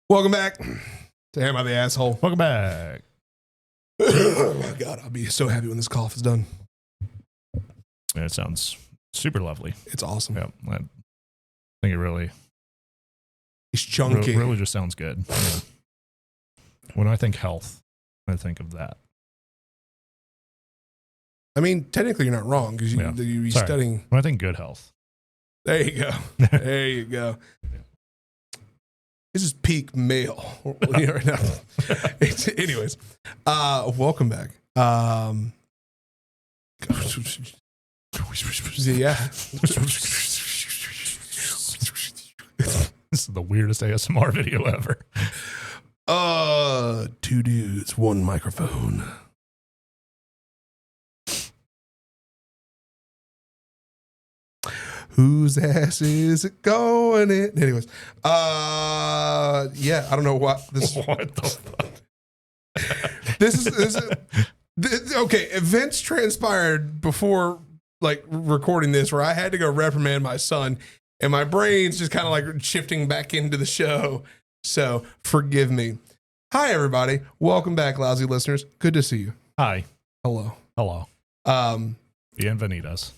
Welcome back to Am I the Asshole? Welcome back. Oh my God, I'll be so happy when this cough is done. Yeah, it sounds super lovely. It's awesome. Yeah, I think it really, It's chunky. really just sounds good. Yeah. When I think health, I think of that. I mean, technically you're not wrong because you're studying. When I think good health. There you go. There you go. This is peak male right now. Anyways, welcome back. Yeah. This is the weirdest ASMR video ever. 2 dudes, 1 microphone. Whose ass is it going in? Anyways, yeah, I don't know what this. What the fuck? This is okay. Events transpired before like recording this, where I had to go reprimand my son, and my brain's just kind of like shifting back into the show. So forgive me. Hi, everybody. Welcome back, Lousy listeners. Good to see you. Hi. Hello. Hello. Bienvenidos.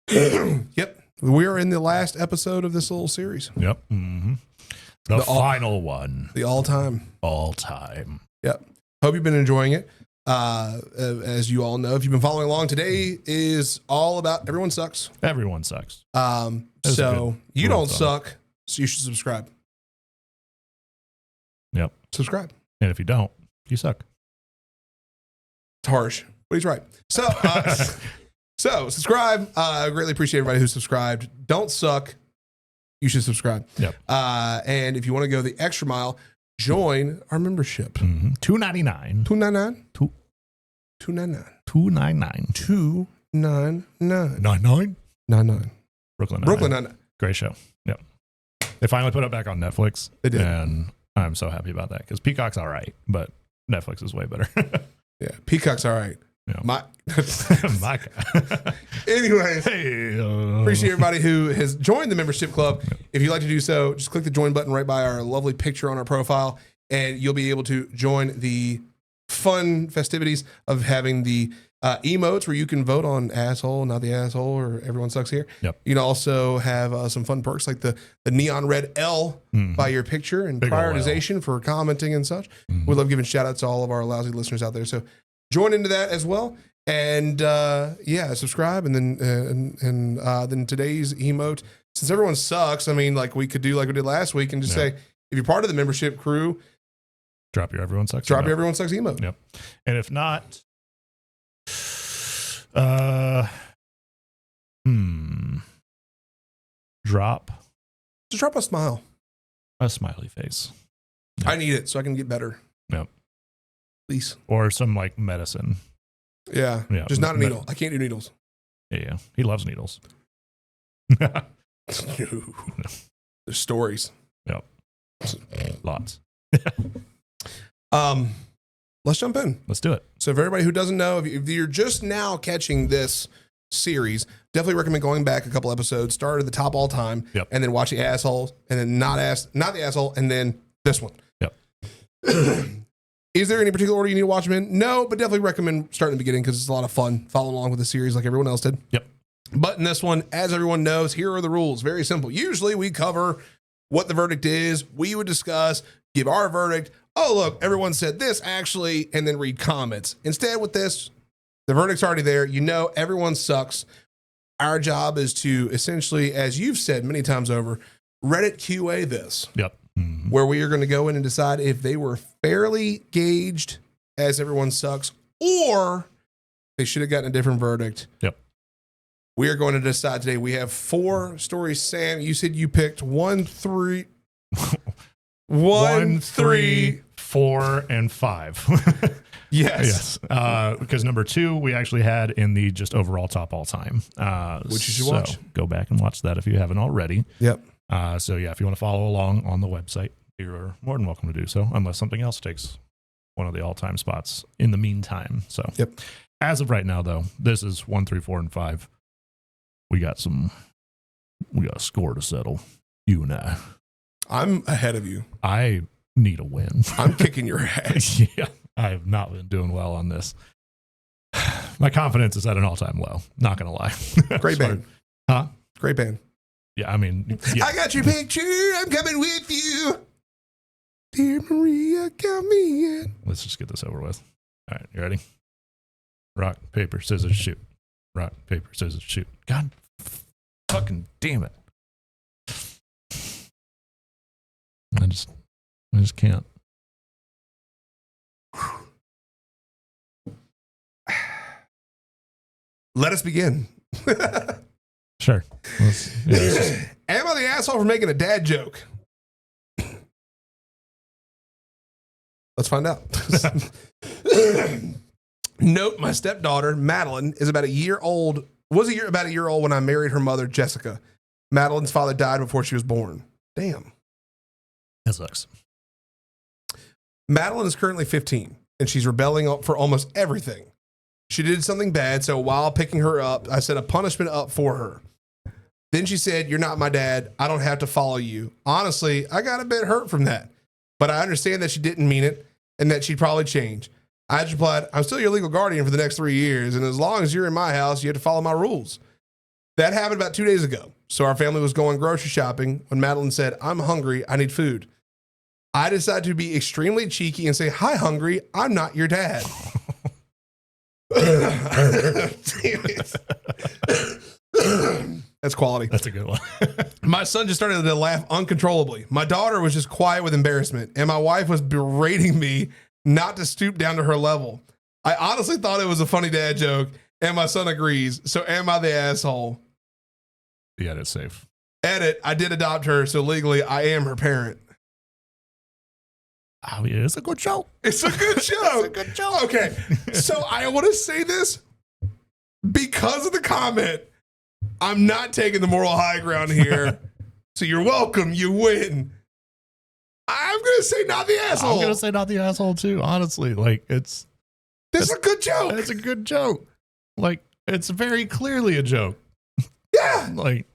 Yep. We are in the last episode of this little series. Yep. Mm-hmm. The final one. The all-time. All time. Yep. Hope you've been enjoying it. As you all know, if you've been following along, today is all about everyone sucks. Everyone sucks. So you don't suck, so you should subscribe. Yep. Subscribe. And if you don't, you suck. It's harsh, but he's right. So, so subscribe. I greatly appreciate everybody who subscribed. Don't suck. You should subscribe. Yep. And if you want to go the extra mile, join our membership. Mm-hmm. $2.99. $2.99. $2.99. $2.99. $99. $99. Brooklyn Nine-Nine. Great show. Yep. They finally put it back on Netflix. They did. And I'm so happy about that because Peacock's all right, but Netflix is way better. Yeah. Peacock's all right. Yeah. My God. Anyways, Hey, appreciate everybody who has joined the membership club. If you'd like to do so, just click the join button right by our lovely picture on our profile, and you'll be able to join the fun festivities of having the emotes where you can vote on asshole, not the asshole, or everyone sucks here. Yep. You can also have some fun perks like the neon red L by your picture and Big ol' prioritization for commenting and such. We love giving shout outs to all of our lousy listeners out there. So join into that as well. And yeah, subscribe. And then today's emote, since everyone sucks, I mean, like we could do like we did last week and just say, if you're part of the membership crew, drop your everyone sucks. Drop your everyone sucks emote. Yep. And if not, just drop a smile. A smiley face. Yep. I need it so I can get better. Yep. Please. Or some like medicine. Yeah. Just not a needle. I can't do needles. Yeah. He loves needles. There's stories. Yep. Lots. Let's jump in. Let's do it. So for everybody who doesn't know, if you're just now catching this series, definitely recommend going back a couple episodes, start at the top all time, and then watch the assholes, and then not the asshole, and then this one. Yep. Is there any particular order you need to watch them in? No, but definitely recommend starting at the beginning because it's a lot of fun following along with the series like everyone else did. Yep. But in this one, as everyone knows, here are the rules. Very simple. Usually we cover what the verdict is. We would discuss, give our verdict. Oh, look, everyone said this actually, and then read comments. Instead with this, the verdict's already there. You know, everyone sucks. Our job is to essentially, as you've said many times over, Reddit QA this. Yep. Mm-hmm. Where we are going to go in and decide if they were fairly gauged as everyone sucks, or they should have gotten a different verdict. Yep. We are going to decide today. We have 4 stories. Sam, you said you picked 1, 3, 1, 3, 4, and 5. Yes. Because number 2 we actually had in the just overall top all time. Which you should watch. Go back and watch that if you haven't already. Yep. So yeah, if you want to follow along on the website, you're more than welcome to do so, unless something else takes one of the all-time spots in the meantime. So as of right now, though, this is 1, 3, 4, and 5. We got a score to settle. You and I. I'm ahead of you. I need a win. I'm kicking your ass. Yeah, I have not been doing well on this. My confidence is at an all-time low. Not gonna lie. Great band, huh? Great band. Yeah, I mean, yeah. I got your picture. I'm coming with you, dear Maria. Count me in. Let's just get this over with. All right, you ready? Rock, paper, scissors, shoot. Rock, paper, scissors, shoot. God fucking damn it. I just can't. Let us begin. Sure. Am I the asshole for making a dad joke? Let's find out. Note, my stepdaughter, Madeline, is about a year old. About a year old when I married her mother, Jessica. Madeline's father died before she was born. Damn. That sucks. Madeline is currently 15, and she's rebelling for almost everything. She did something bad, so while picking her up, I set a punishment up for her. Then she said, "You're not my dad. I don't have to follow you." Honestly, I got a bit hurt from that, but I understand that she didn't mean it and that she'd probably change. I just replied, "I'm still your legal guardian for the next 3 years, and as long as you're in my house, you have to follow my rules." That happened about 2 days ago. So our family was going grocery shopping when Madeline said, "I'm hungry. I need food." I decided to be extremely cheeky and say, "Hi, hungry. I'm not your dad." That's quality. That's a good one. My son just started to laugh uncontrollably. My daughter was just quiet with embarrassment, and my wife was berating me not to stoop down to her level. I honestly thought it was a funny dad joke, and my son agrees. So am I the asshole? Yeah, that's safe. Edit, I did adopt her, so legally I am her parent. Oh, yeah, it's a good joke. It's a good joke. It's a good joke. Okay, so I want to say this because of the comment. I'm not taking the moral high ground here. So you're welcome. You win. I'm going to say not the asshole. I'm going to say not the asshole too, honestly. Like, This is a good joke. It's a good joke. Like, it's very clearly a joke. Yeah. Like,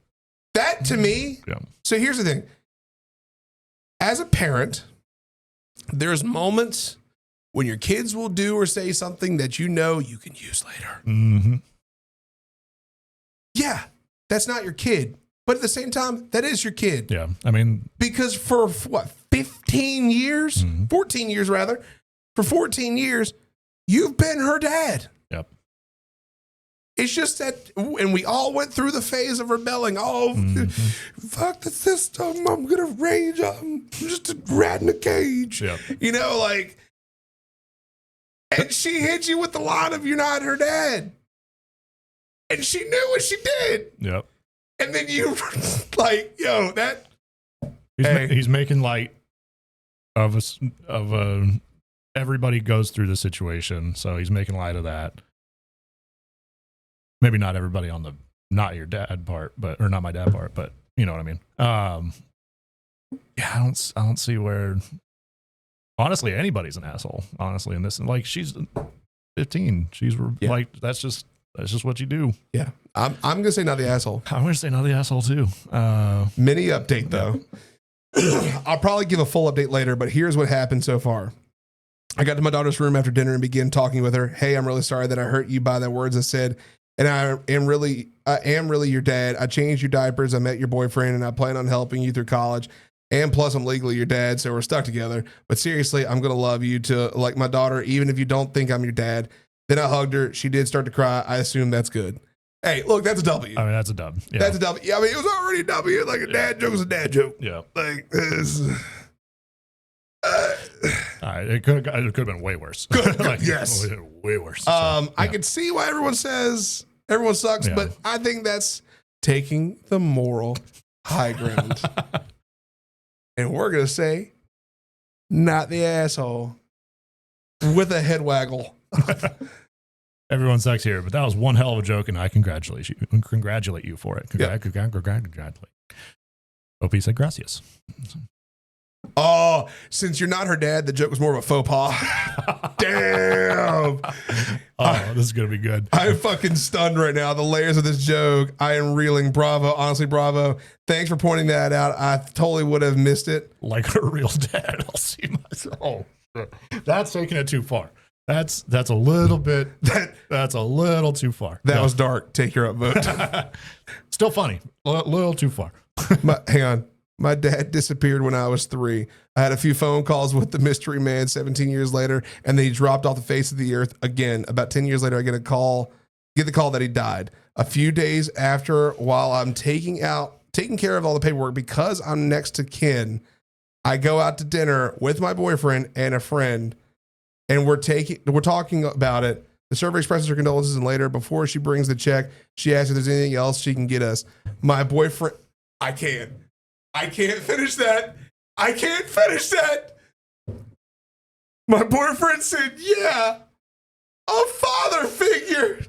that to me. Yeah. So here's the thing. As a parent, there's moments when your kids will do or say something that you know you can use later. Mm-hmm. Yeah, that's not your kid. But at the same time, that is your kid. Yeah. I mean, because for what, 15 years, 14 years rather, for 14 years, you've been her dad. Yep. It's just that, and we all went through the phase of rebelling. Oh, fuck the system. I'm going to rage. I'm just a rat in a cage. Yep. You know, like, and she hit you with the line of, "You're not her dad." And she knew what she did. Yep. And then you like, yo, that. He's making light of us, everybody goes through the situation. So he's making light of that. Maybe not everybody on the not your dad part, or not my dad part, but you know what I mean? Yeah, I don't see where, honestly, anybody's an asshole, honestly, in this. Like, she's 15. She's like, that's just what you do. Yeah. I'm going to say not the asshole. I'm going to say not the asshole too. Mini update though. I'll probably give a full update later, but here's what happened so far. I got to my daughter's room after dinner and began talking with her. "Hey, I'm really sorry that I hurt you by the words I said. And I am really your dad. I changed your diapers. I met your boyfriend and I plan on helping you through college. And plus I'm legally your dad. So we're stuck together. But seriously, I'm going to love you to like my daughter, even if you don't think I'm your dad." Then I hugged her. She did start to cry. I assume that's good. Hey, look, that's a W. I mean, that's a dub. Yeah. That's a W. Yeah, I mean, it was already a W. Like, a dad joke is a dad joke. Yeah. Like, this. It could have been way worse. Like, yes. Way worse. I could see why everyone says everyone sucks, but I think that's taking the moral high ground. And we're going to say, not the asshole with a head waggle. Everyone sucks here, but that was one hell of a joke, and I congratulate you for it. Congratulate. Opie said gracias. Oh, since you're not her dad, the joke was more of a faux pas. Damn. Oh, this is going to be good. I'm fucking stunned right now. The layers of this joke. I am reeling. Bravo. Honestly, bravo. Thanks for pointing that out. I totally would have missed it. Like her real dad. I'll see myself. Oh, that's taking it too far. That's a little bit. That's a little too far. That was dark. Take your upvote. Still funny. A little too far. Hang on. My dad disappeared when I was 3. I had a few phone calls with the mystery man 17 years later, and then he dropped off the face of the earth again. About 10 years later, I get the call that he died. A few days after, while I'm taking care of all the paperwork, because I'm next to kin, I go out to dinner with my boyfriend and a friend, and we're talking about it. The server expresses her condolences, and later, before she brings the check, she asks if there's anything else she can get us. My boyfriend, I can't finish that. I can't finish that. My boyfriend said, yeah, a father figure.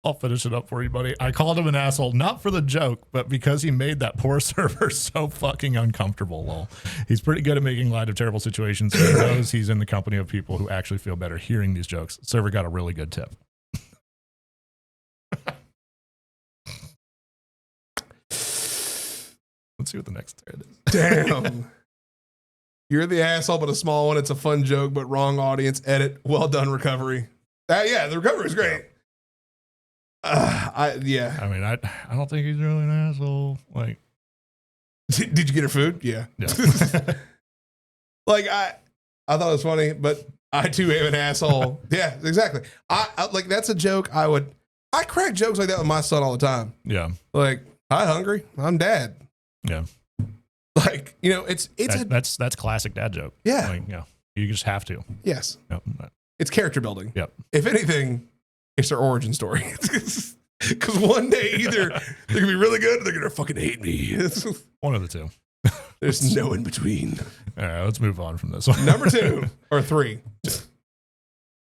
I'll finish it up for you, buddy. I called him an asshole, not for the joke, but because he made that poor server so fucking uncomfortable, lol. He's pretty good at making light of terrible situations. He knows he's in the company of people who actually feel better hearing these jokes. Server got a really good tip. Let's see what the next thread is. Damn. You're the asshole, but a small one. It's a fun joke, but wrong audience. Edit. Well done, recovery. Yeah, the recovery is great. I mean, I don't think he's really an asshole. Like, did you get her food? Yeah. Like I thought it was funny, but I too am an asshole. Yeah, exactly. I like that's a joke. I crack jokes like that with my son all the time. Yeah. Like, hi, hungry. I'm dad. Yeah. Like, you know, that's classic dad joke. Yeah. Like, yeah. You just have to. Yes. Yep. It's character building. Yep. If anything, it's their origin story. Because one day either they're gonna be really good or they're gonna fucking hate me. One of the two. There's no in between. All right, let's move on from this one. Number 2 or 3.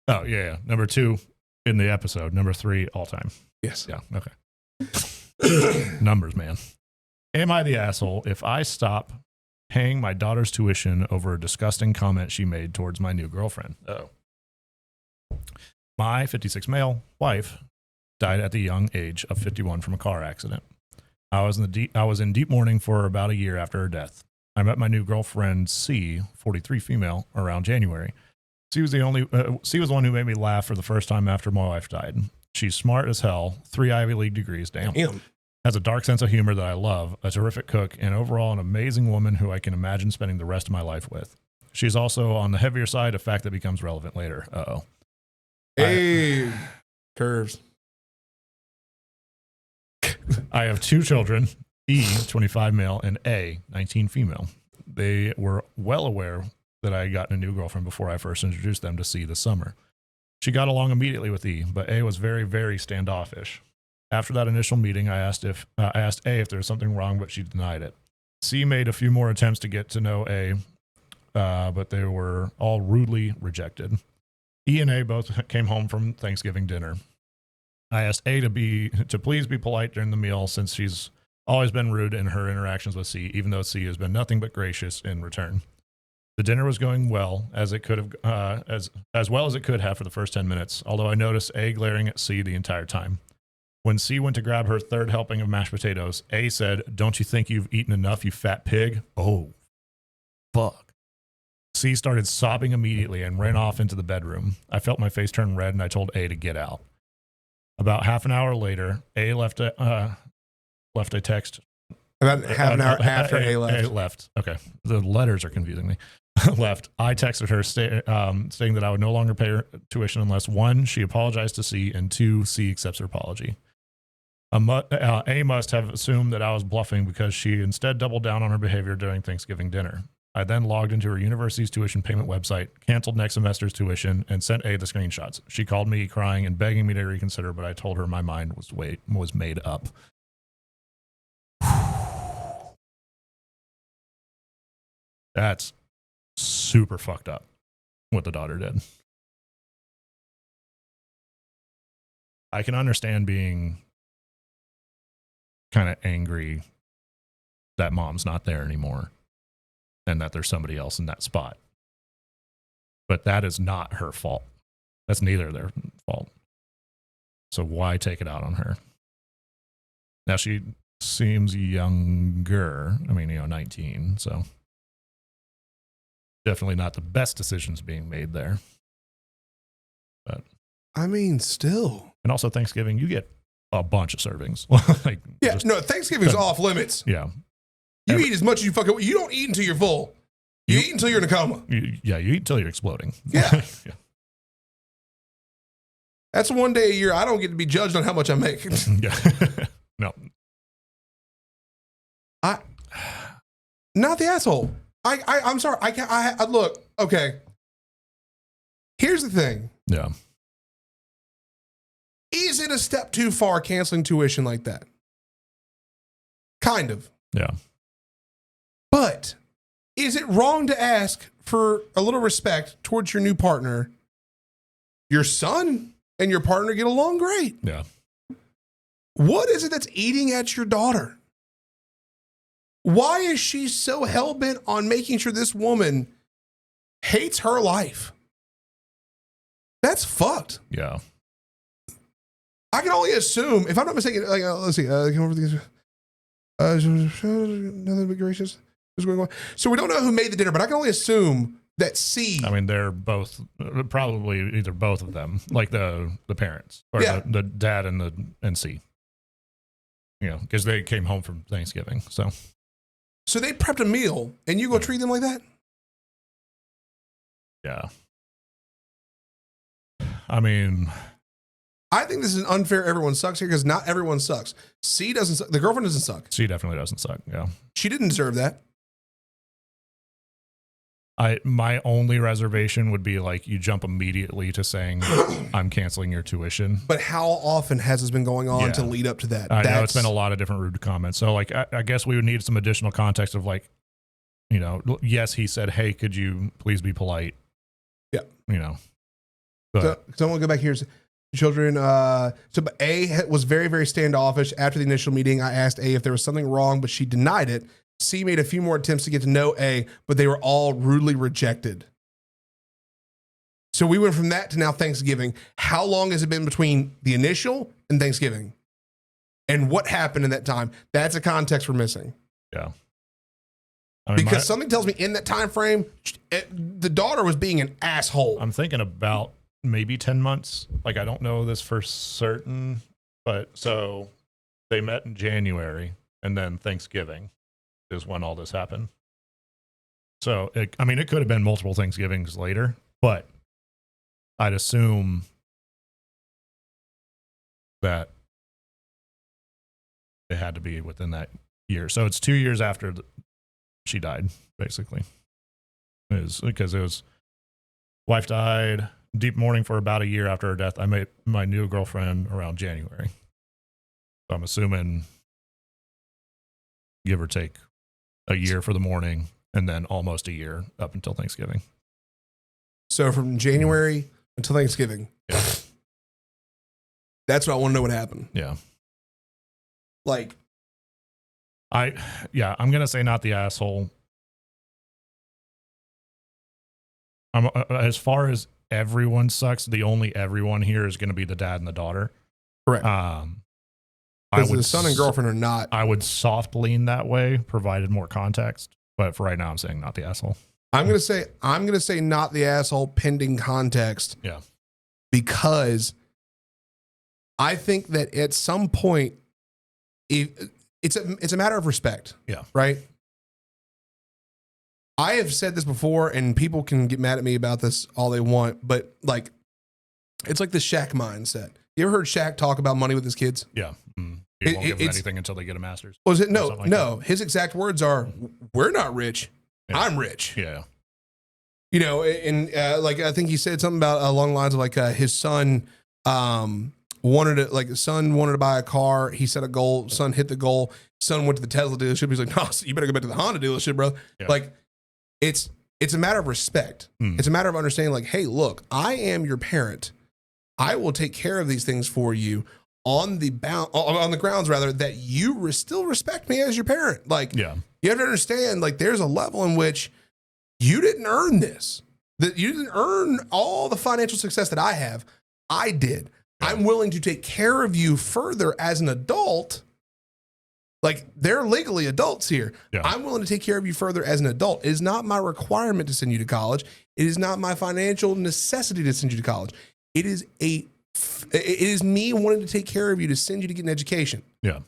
Oh, yeah. Number 2 in the episode. Number 3 all time. Yes. Yeah. Okay. Numbers, man. Am I the asshole if I stop paying my daughter's tuition over a disgusting comment she made towards my new girlfriend? Oh. My 56 male wife died at the young age of 51 from a car accident. I was in deep mourning for about a year after her death. I met my new girlfriend, C, 43 female, around January. She was the one who made me laugh for the first time after my wife died. She's smart as hell, 3 Ivy League degrees, damn. Has a dark sense of humor that I love, a terrific cook, and overall an amazing woman who I can imagine spending the rest of my life with. She's also on the heavier side, a fact that becomes relevant later. Uh-oh. Hey, curves. I have 2 children, E, 25 male, and A, 19 female. They were well aware that I had gotten a new girlfriend before I first introduced them to C this summer. She got along immediately with E, but A was very, very standoffish. After that initial meeting, I asked A if there was something wrong, but she denied it. C made a few more attempts to get to know A, but they were all rudely rejected. E and A both came home from Thanksgiving dinner. I asked A to please be polite during the meal, since she's always been rude in her interactions with C, even though C has been nothing but gracious in return. The dinner was going well, as it could have, as well as it could have for the first 10 minutes, although I noticed A glaring at C the entire time. When C went to grab her 3rd helping of mashed potatoes, A said, "Don't you think you've eaten enough, you fat pig?" Oh, fuck. C started sobbing immediately and ran off into the bedroom. I felt my face turn red, and I told A to get out. About half an hour later, A left a text. About half an hour after A left. A left. Okay. The letters are confusing me. Left. I texted her saying that I would no longer pay her tuition unless 1, she apologized to C, and 2, C accepts her apology. A must have assumed that I was bluffing because she instead doubled down on her behavior during Thanksgiving dinner. I then logged into her university's tuition payment website, canceled next semester's tuition, and sent A the screenshots. She called me crying and begging me to reconsider, but I told her my mind was made up. That's super fucked up what the daughter did. I can understand being kind of angry that mom's not there anymore and that there's somebody else in that spot. But that is not her fault. That's neither their fault. So why take it out on her? Now she seems younger. I mean, 19. So definitely not the best decisions being made there. But I mean, still. And also Thanksgiving, you get a bunch of servings. Like, Thanksgiving's off limits. Yeah. You eat as much as you fucking. You don't eat until you're full. You eat until you're in a coma. You eat until you're exploding. Yeah. Yeah. That's one day a year I don't get to be judged on how much I make. Yeah. No. Not the asshole. I'm sorry. I look, okay. Here's the thing. Yeah. Is it a step too far canceling tuition like that? Kind of. Yeah. But is it wrong to ask for a little respect towards your new partner? Your son and your partner get along great. Yeah. What is it that's eating at your daughter? Why is she so hell-bent on making sure this woman hates her life? That's fucked. Yeah. I can only assume, if I'm not mistaken, like, let's see, come over these. Nothing but gracious. What's going on? So we don't know who made the dinner, but I can only assume that C. I mean, they're both probably either both of them, like the parents or the dad and C. Because they came home from Thanksgiving. So they prepped a meal, and you go treat them like that? Yeah. I mean, I think this is unfair. Everyone sucks here because not everyone sucks. C doesn't suck. The girlfriend doesn't suck. C definitely doesn't suck. Yeah. She didn't deserve that. My only reservation would be like you jump immediately to saying I'm canceling your tuition. But how often has this been going on to lead up to that? I know it's been a lot of different rude comments. So like I guess we would need some additional context of like, yes, he said, hey, could you please be polite? Yeah. But, so I want to go back here. Children. But A was very, very standoffish. After the initial meeting, I asked A if there was something wrong, but she denied it. C made a few more attempts to get to know A, but they were all rudely rejected. So we went from that to now Thanksgiving. How long has it been between the initial and Thanksgiving? And what happened in that time? That's a context we're missing. Yeah. Because something tells me in that time frame, the daughter was being an asshole. I'm thinking about maybe 10 months. Like, I don't know this for certain, but so they met in January and then Thanksgiving is when all this happened. So, it could have been multiple Thanksgivings later, but I'd assume that it had to be within that year. So it's 2 years after she died, basically. Because it was wife died, deep mourning for about a year after her death. I met my new girlfriend around January. So I'm assuming, give or take, a year for the mourning and then almost a year up until Thanksgiving. So from January until Thanksgiving. Yeah. That's what I want to know what happened. Yeah. Like, I'm going to say not the asshole. As far as everyone sucks, the only everyone here is going to be the dad and the daughter. Correct. Because the son and girlfriend are not. I would soft lean that way, provided more context. But for right now, I'm saying not the asshole. I'm gonna say not the asshole pending context. Yeah. Because I think that at some point, it's a matter of respect. Yeah. Right. I have said this before, and people can get mad at me about this all they want, but like, it's like the Shaq mindset. You ever heard Shaq talk about money with his kids? Yeah. He won't give them anything until they get a master's. Was it? No. His exact words are, "We're not rich. Yeah. I'm rich." Yeah. And like I think he said something about along the lines of like his son wanted to buy a car. He set a goal. Son hit the goal. Son went to the Tesla dealership. He's like, "No, you better go back to the Honda dealership, bro." Yeah. Like, it's a matter of respect. It's a matter of understanding. Like, hey, look, I am your parent. I will take care of these things for you on the grounds rather that you still respect me as your parent. Like, yeah. You have to understand, like, there's a level in which you didn't earn this. That you didn't earn all the financial success that I have. I did. Yeah. I'm willing to take care of you further as an adult. Like, they're legally adults here. Yeah. I'm willing to take care of you further as an adult. It is not my requirement to send you to college. It is not my financial necessity to send you to college. It is me wanting to take care of you to send you to get an education. Yeah.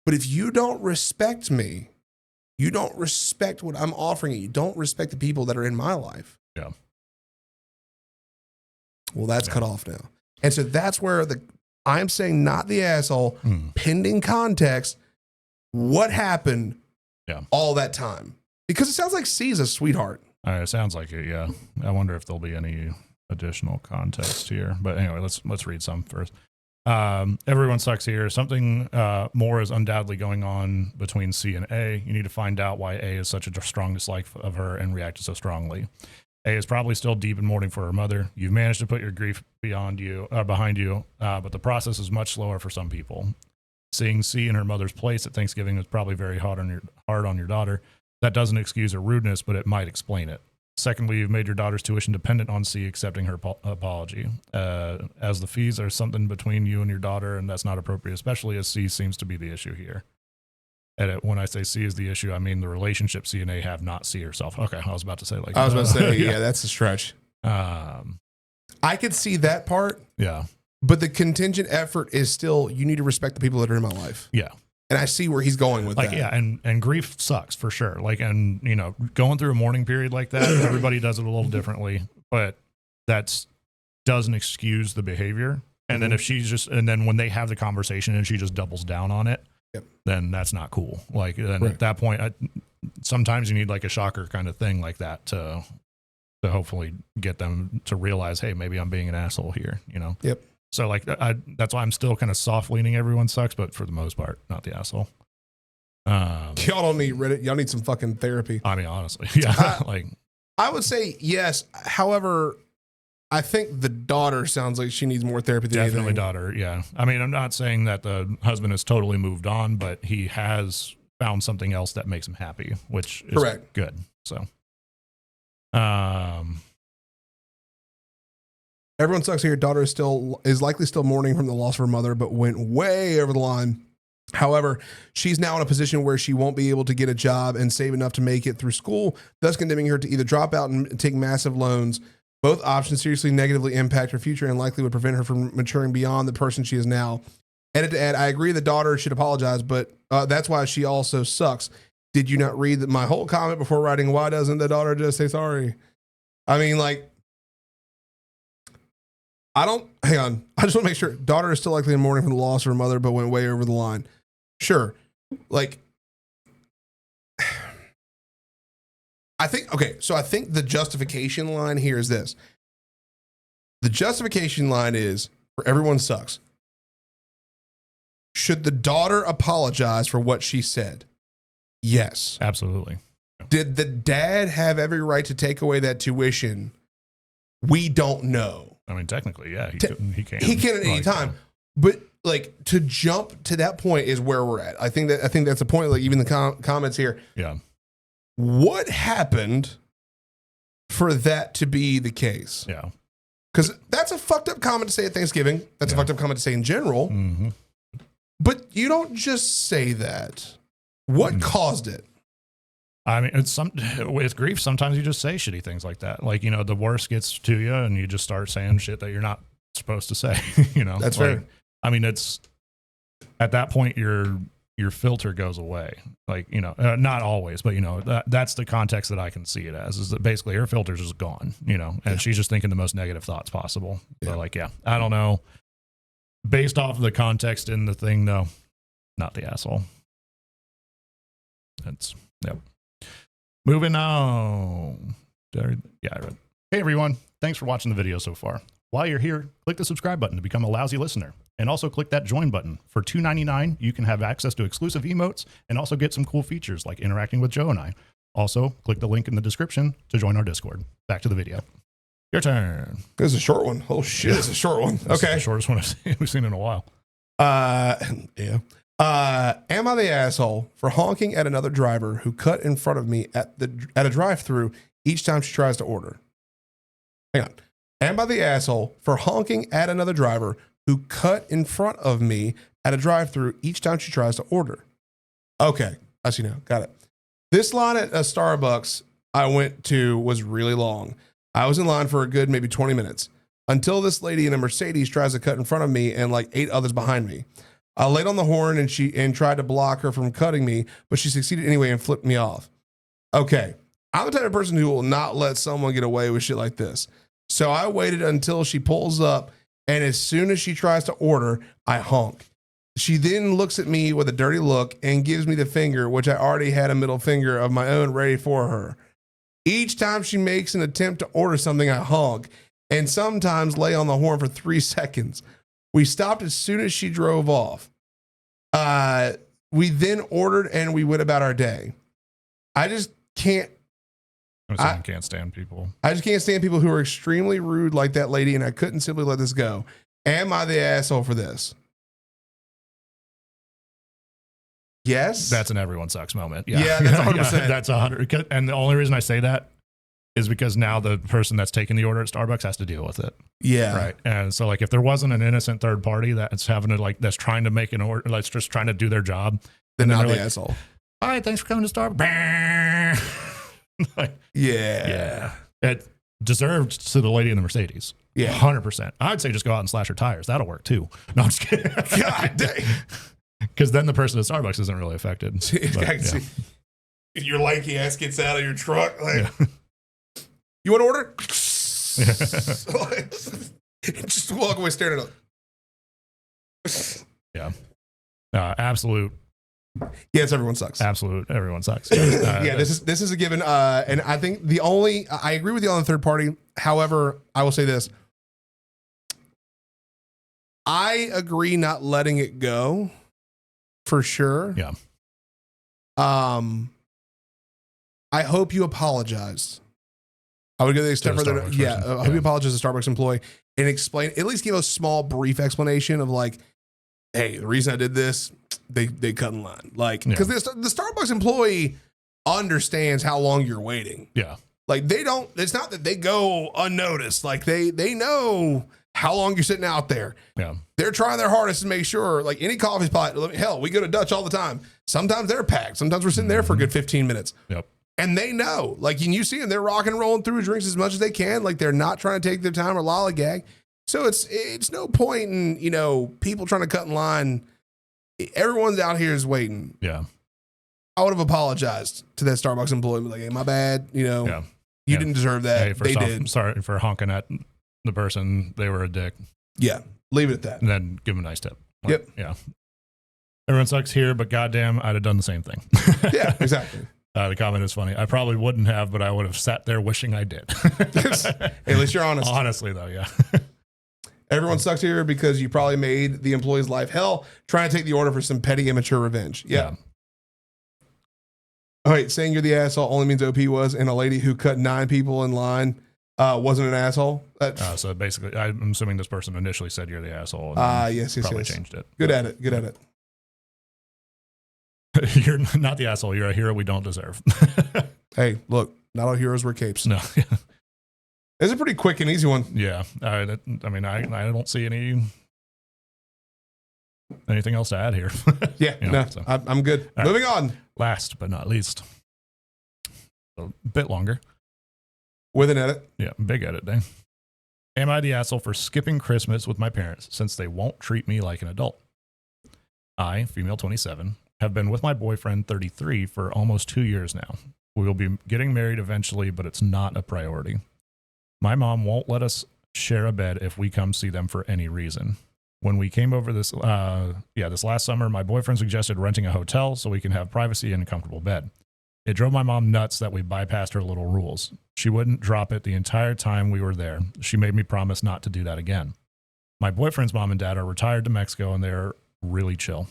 But if you don't respect me, you don't respect what I'm offering you. You don't respect the people that are in my life. Yeah. Well, that's cut off now. And so that's where I'm saying not the asshole, pending context, what happened all that time. Because it sounds like C is a sweetheart. It sounds like it, yeah. I wonder if there'll be any additional context here. But anyway, let's read some first. Everyone sucks here. Something more is undoubtedly going on between C and A. You need to find out why A is such a strong dislike of her and reacted so strongly. A is probably still deep in mourning for her mother. You've managed to put your grief behind you, but the process is much slower for some people. Seeing C in her mother's place at Thanksgiving is probably very hard on your daughter. That doesn't excuse her rudeness, but it might explain it. Secondly, you've made your daughter's tuition dependent on C accepting her apology. As the fees are something between you and your daughter, and that's not appropriate, especially as C seems to be the issue here. When I say C is the issue, I mean the relationship C and A have, not C herself. Okay, I was about to say yeah, that's a stretch. I could see that part. Yeah. But the contingent effort is still, you need to respect the people that are in my life. Yeah. And I see where he's going with that. Yeah, and grief sucks for sure. And going through a mourning period like that, everybody does it a little differently, but that doesn't excuse the behavior. And then and then when they have the conversation and she just doubles down on it, then that's not cool. At that point, sometimes you need like a shocker kind of thing like that to hopefully get them to realize, hey, maybe I'm being an asshole here, Yep. So that's why I'm still kind of soft leaning everyone sucks, but for the most part, not the asshole. Y'all don't need Reddit. Y'all need some fucking therapy. I mean, honestly, yeah. I would say yes. However, I think the daughter sounds like she needs more therapy than definitely anything. Daughter. Yeah. I mean, I'm not saying that the husband has totally moved on, but he has found something else that makes him happy, which is correct. Good. So, everyone sucks here. Daughter is likely still mourning from the loss of her mother, but went way over the line. However, she's now in a position where she won't be able to get a job and save enough to make it through school, thus condemning her to either drop out and take massive loans. Both options seriously negatively impact her future and likely would prevent her from maturing beyond the person she is now. Edit to add, I agree the daughter should apologize, but that's why she also sucks. Did you not read my whole comment before writing, why doesn't the daughter just say sorry? I mean, hang on. I just want to make sure. Daughter is still likely in mourning from the loss of her mother, but went way over the line. Sure. I think the justification line here is this. The justification line is for everyone sucks. Should the daughter apologize for what she said? Yes. Absolutely. Did the dad have every right to take away that tuition? We don't know. I mean, technically, yeah, he can. He can at any time. But to jump to that point is where we're at. I think that's the point. Even the comments here. Yeah. What happened for that to be the case? Yeah. Because that's a fucked up comment to say at Thanksgiving. That's a fucked up comment to say in general. Mm-hmm. But you don't just say that. What caused it? I mean, with grief, sometimes you just say shitty things like that. The worst gets to you and you just start saying shit that you're not supposed to say, That's fair. I mean, it's at that point, your filter goes away. Not always, but that's the context that I can see it as, is that basically her filter's just gone, and she's just thinking the most negative thoughts possible. Yeah. So I don't know. Based off of the context in the thing though, not the asshole. Yep. Moving on. Yeah, I read. Hey everyone, thanks for watching the video so far. While you're here, click the subscribe button to become a Lousy listener. And also click that join button. For $2.99, you can have access to exclusive emotes and also get some cool features like interacting with Joe and I. Also, click the link in the description to join our Discord. Back to the video. Your turn. This is a short one. Oh shit, it's a short one. This is the shortest one we've seen in a while. Yeah. Am I the asshole for honking at another driver who cut in front of me at a drive-thru each time she tries to order? Hang on. Am I the asshole for honking at another driver who cut in front of me at a drive-thru each time she tries to order? Okay, I see now. Got it. This line at a Starbucks I went to was really long. I was in line for a good maybe 20 minutes until this lady in a Mercedes tries to cut in front of me and like 8 others behind me. I laid on the horn and tried to block her from cutting me, but she succeeded anyway and flipped me off. Okay, I'm the type of person who will not let someone get away with shit like this. So I waited until she pulls up, and as soon as she tries to order, I honk. She then looks at me with a dirty look and gives me the finger, which I already had a middle finger of my own ready for her. Each time she makes an attempt to order something, I honk, and sometimes lay on the horn for 3 seconds. We stopped as soon as she drove off. We then ordered and we went about our day. I just can't. I can't stand people. I just can't stand people who are extremely rude like that lady, and I couldn't simply let this go. Am I the asshole for this? Yes. That's an everyone sucks moment. Yeah, that's 100%. That's 100. And the only reason I say that is because now the person that's taking the order at Starbucks has to deal with it. Yeah. Right. And so like if there wasn't an innocent third party that's having to like that's trying to make an order, that's just trying to do their job, then not the like, asshole. All right, thanks for coming to Starbucks. Like, yeah. It deserved to the lady in the Mercedes. Yeah. 100%. I'd say just go out and slash her tires. That'll work too. No, I'm just kidding. God dang. Because then the person at Starbucks isn't really affected. But, your lanky ass gets out of your truck. Like, you want to order? Just walk away staring at it. Yeah. Absolute. Yes, everyone sucks. Absolute. Everyone sucks. Yeah, this is a given. And I think I agree with you on the third party. However, I will say this. I agree not letting it go for sure. Yeah. I hope you apologize. I would go the step further. Yeah. I hope you apologize to a Starbucks employee and explain, at least give a small brief explanation of like, hey, the reason I did this, they cut in line. Like, because the Starbucks employee understands how long you're waiting. Yeah. Like it's not that they go unnoticed. Like they know how long you're sitting out there. Yeah. They're trying their hardest to make sure, like any coffee spot, hell, we go to Dutch all the time. Sometimes they're packed. Sometimes we're sitting there for a good 15 minutes. Yep. And they know, like, and you see them, they're rocking and rolling through drinks as much as they can. Like they're not trying to take their time or lollygag. So it's no point in, people trying to cut in line. Everyone's out here is waiting. Yeah. I would have apologized to that Starbucks employee. Like, hey, my bad. You didn't deserve that. Hey, they did. Sorry for honking at the person. They were a dick. Yeah. Leave it at that. And then give them a nice tip. Like, yep. Yeah. Everyone sucks here, but goddamn, I'd have done the same thing. Yeah, exactly. The comment is funny. I probably wouldn't have, but I would have sat there wishing I did. Hey, at least you're honest. Honestly, though, yeah. Everyone sucks here because you probably made the employee's life hell trying to take the order for some petty immature revenge. Yeah. All right, saying you're the asshole only means OP was, and a lady who cut 9 people in line wasn't an asshole. So basically, I'm assuming this person initially said you're the asshole. Yes. Probably changed it. Good at it. You're not the asshole. You're a hero we don't deserve. Hey, look, not all heroes wear capes. No. It's a pretty quick and easy one. Yeah. I don't see anything else to add here. Yeah, so. I'm good. All Moving on. Last but not least, a bit longer. With an edit. Yeah, big edit day. Am I the asshole for skipping Christmas with my parents since they won't treat me like an adult? I, female 27, have been with my boyfriend 33 for almost 2 years now. We will be getting married eventually, but it's not a priority. My mom won't let us share a bed if we come see them for any reason. When we came over this last summer, my boyfriend suggested renting a hotel so we can have privacy and a comfortable bed. It drove my mom nuts that we bypassed her little rules. She wouldn't drop it the entire time we were there. She made me promise not to do that again. My boyfriend's mom and dad are retired to Mexico and they're really chill.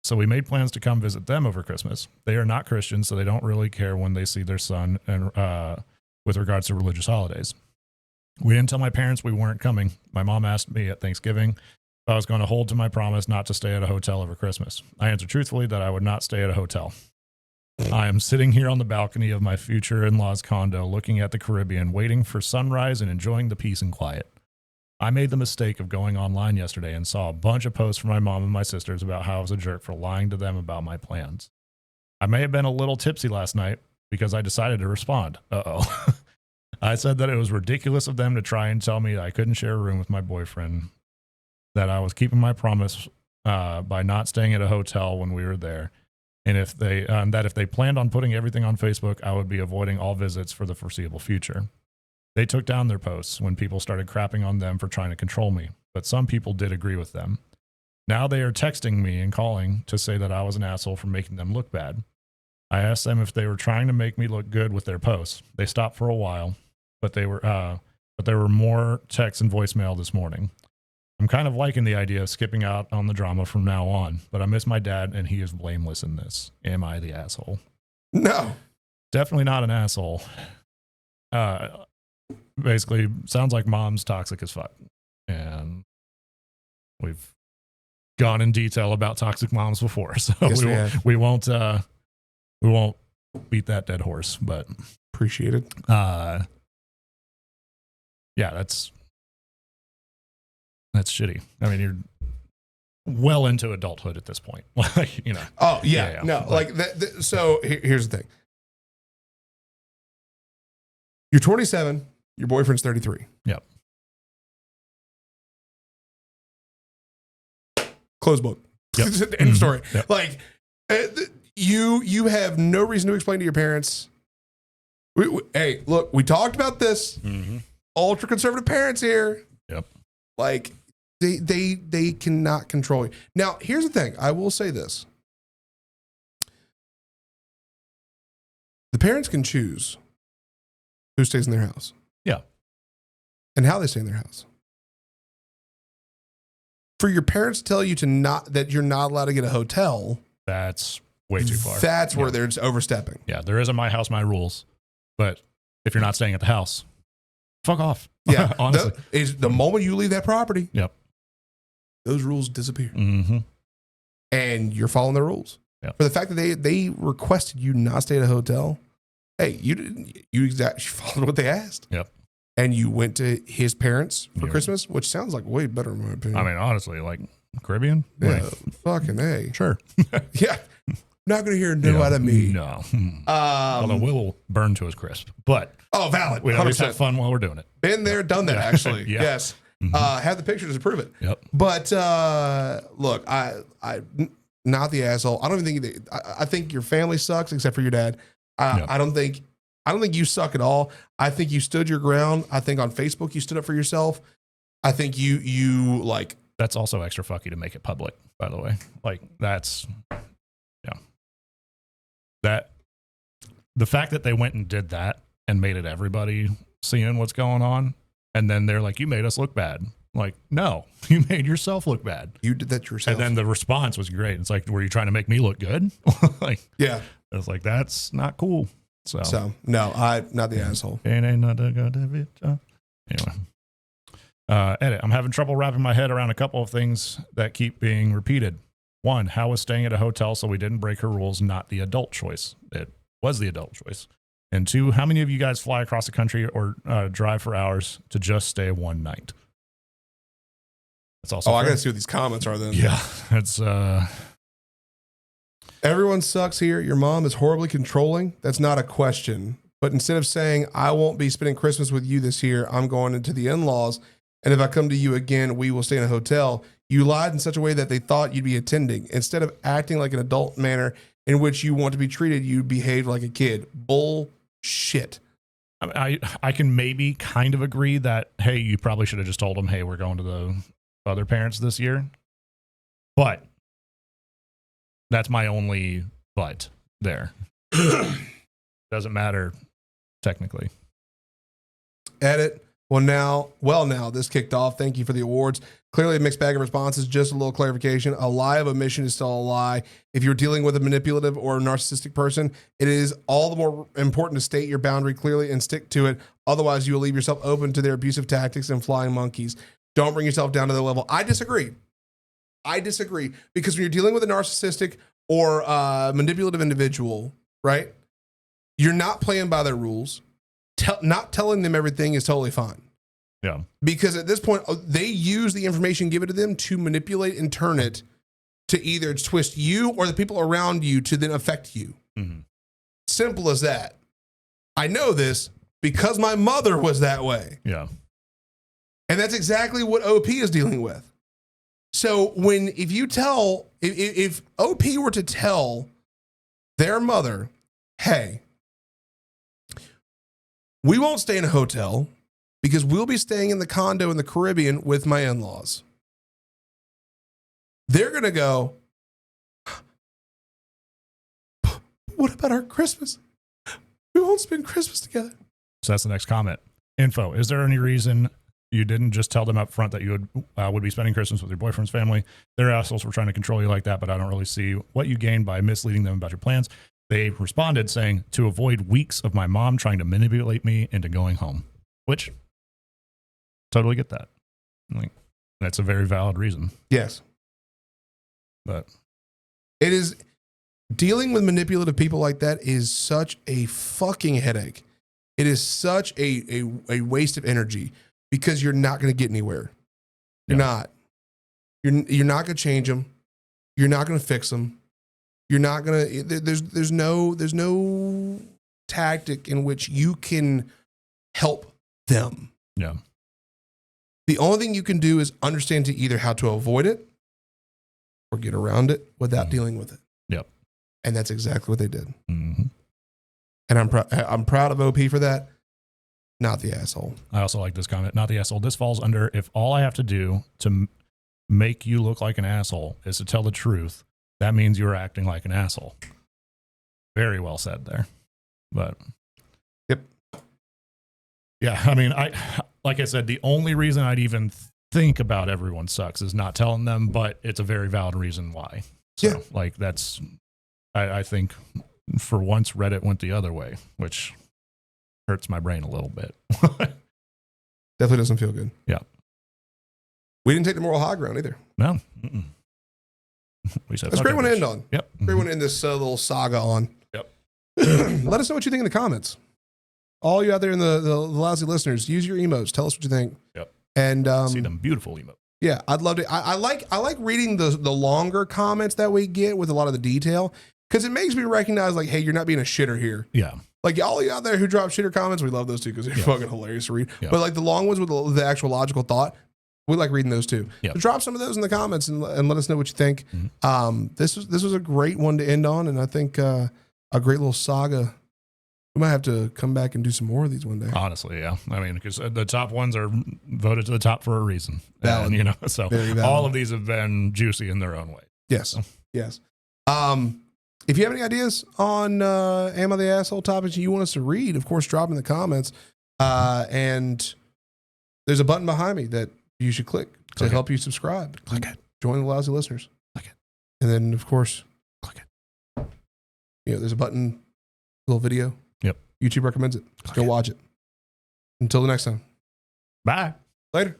So we made plans to come visit them over Christmas. They are not Christians, so they don't really care when they see their son and with regards to religious holidays. We didn't tell my parents we weren't coming. My mom asked me at Thanksgiving if I was going to hold to my promise not to stay at a hotel over Christmas. I answered truthfully that I would not stay at a hotel. I am sitting here on the balcony of my future in-laws condo, looking at the Caribbean, waiting for sunrise and enjoying the peace and quiet. I made the mistake of going online yesterday and saw a bunch of posts from my mom and my sisters about how I was a jerk for lying to them about my plans. I may have been a little tipsy last night because I decided to respond. Uh-oh. I said that it was ridiculous of them to try and tell me I couldn't share a room with my boyfriend, that I was keeping my promise by not staying at a hotel when we were there, and if they planned on putting everything on Facebook, I would be avoiding all visits for the foreseeable future. They took down their posts when people started crapping on them for trying to control me, but some people did agree with them. Now they are texting me and calling to say that I was an asshole for making them look bad. I asked them if they were trying to make me look good with their posts. They stopped for a while, but there were more texts and voicemail this morning. I'm kind of liking the idea of skipping out on the drama from now on, but I miss my dad and he is blameless in this. Am I the asshole? No. Definitely not an asshole. Basically, sounds like mom's toxic as fuck. And we've gone in detail about toxic moms before, so yes, we won't beat that dead horse, but appreciate it. Yeah, that's shitty. I mean, you're well into adulthood at this point. Like, you know. Oh, yeah. No, like that. So here's the thing. You're 27. Your boyfriend's 33. Yep. Close book. Yep. End of story. Yep. Like, you have no reason to explain to your parents. Hey, look, we talked about this. Mm-hmm. Ultra conservative parents here. Yep. Like, they cannot control you. Now, here's the thing. I will say this. The parents can choose who stays in their house. Yeah. And how they stay in their house. For your parents to tell you that you're not allowed to get a hotel. That's way too far. That's where they're overstepping. Yeah. There is a my house, my rules. But if you're not staying at the house, fuck off. Yeah. Honestly. The moment you leave that property. Yep. Those rules disappear. Mm-hmm. And you're following the rules. Yep. For the fact that they requested you not stay at a hotel. Hey, you exactly followed what they asked. Yep. And you went to his parents for Christmas, which sounds like way better in my opinion. I mean, honestly, like Caribbean? Yeah, fucking A. Sure. Yeah. Not going to hear no out of me. No. Although we'll burn to his crisp. But valid. We always have fun while we're doing it. Been there, done that, actually. Yeah. Yes. Mm-hmm. Have the pictures to prove it. Yep. But look, I not the asshole. I don't even think I think your family sucks except for your dad. I don't think you suck at all. I think you stood your ground. I think on Facebook you stood up for yourself. I think you like. That's also extra fucky to make it public, by the way. Like that's, that the fact that they went and did that and made it everybody seeing what's going on. And then they're like, you made us look bad. Like, no, you made yourself look bad. You did that yourself. And then the response was great. It's like, were you trying to make me look good? Like, yeah. I was like, that's not cool. So no, not the asshole. Anyway, edit. I'm having trouble wrapping my head around a couple of things that keep being repeated. One, how was staying at a hotel so we didn't break her rules not the adult choice? It was the adult choice. And two, how many of you guys fly across the country or drive for hours to just stay one night? That's also. I got to see what these comments are then. Yeah, it's. Everyone sucks here. Your mom is horribly controlling. That's not a question. But instead of saying, I won't be spending Christmas with you this year, I'm going into the in-laws. And if I come to you again, we will stay in a hotel. You lied in such a way that they thought you'd be attending. Instead of acting like an adult manner in which you want to be treated, you behaved like a kid. Bullshit. I can maybe kind of agree that, hey, you probably should have just told them, hey, we're going to the other parents this year. But that's my only but there. Doesn't matter technically. Edit. Well, now this kicked off. Thank you for the awards. Clearly a mixed bag of responses. Just a little clarification. A lie of omission is still a lie. If you're dealing with a manipulative or narcissistic person, it is all the more important to state your boundary clearly and stick to it. Otherwise, you will leave yourself open to their abusive tactics and flying monkeys. Don't bring yourself down to their level. I disagree. I disagree, because when you're dealing with a narcissistic or manipulative individual, right? You're not playing by their rules. Not telling them everything is totally fine. Yeah. Because at this point, they use the information given to them to manipulate and turn it to either twist you or the people around you to then affect you. Mm-hmm. Simple as that. I know this because my mother was that way. Yeah. And that's exactly what OP is dealing with. So if OP were to tell their mother, hey, we won't stay in a hotel because we'll be staying in the condo in the Caribbean with my in-laws, they're going to go, what about our Christmas? We won't spend Christmas together. So that's the next comment. Info. Is there any reason you didn't just tell them up front that you would be spending Christmas with your boyfriend's family? They're assholes for trying to control you like that, but I don't really see what you gain by misleading them about your plans. They responded saying, to avoid weeks of my mom trying to manipulate me into going home, which totally get that. Like, that's a very valid reason. Yes. But it is, dealing with manipulative people like that is such a fucking headache. It is such a waste of energy because you're not going to get anywhere. You're not. You're not going to change them. You're not going to fix them. You're not going to, there's no tactic in which you can help them. Yeah. The only thing you can do is understand to either how to avoid it or get around it without dealing with it. Yep. And that's exactly what they did. Mm-hmm. And I'm proud of OP for that. Not the asshole. I also like this comment. Not the asshole. This falls under, if all I have to do to make you look like an asshole is to tell the truth, that means you're acting like an asshole. Very well said there. But yep. Yeah, I mean, like I said, the only reason I'd even think about everyone sucks is not telling them, but it's a very valid reason why. So, yeah. Like, that's, I think for once Reddit went the other way, which hurts my brain a little bit. Definitely doesn't feel good. Yeah. We didn't take the moral high ground either. No. Mm-mm. We said, that's a great one to end on. Yep. Great one to end this little saga on. Yep. Let us know what you think in the comments. All you out there in the lousy listeners, use your emotes. Tell us what you think. Yep. And see them beautiful emotes. Yeah, I'd love to. I like reading the longer comments that we get with a lot of the detail, because it makes me recognize, like, hey, you're not being a shitter here. Yeah. Like, all you out there who drop shitter comments, we love those too because they're fucking hilarious to read. Yeah. But like the long ones with the actual logical thought, we like reading those too. Yep. So drop some of those in the comments and let us know what you think. Mm-hmm. This was a great one to end on, and I think a great little saga. We might have to come back and do some more of these one day. Honestly, yeah. I mean, because the top ones are voted to the top for a reason. Valid. And, so all of these have been juicy in their own way. Yes. So. Yes. If you have any ideas on Am I the Asshole topics you want us to read, of course, drop in the comments. And there's a button behind me that you should click to help you subscribe. Click it. Join the lousy listeners. Click it. And then, of course, click it. There's a button, little video. Yep. YouTube recommends it. Go watch it. Until the next time. Bye. Later.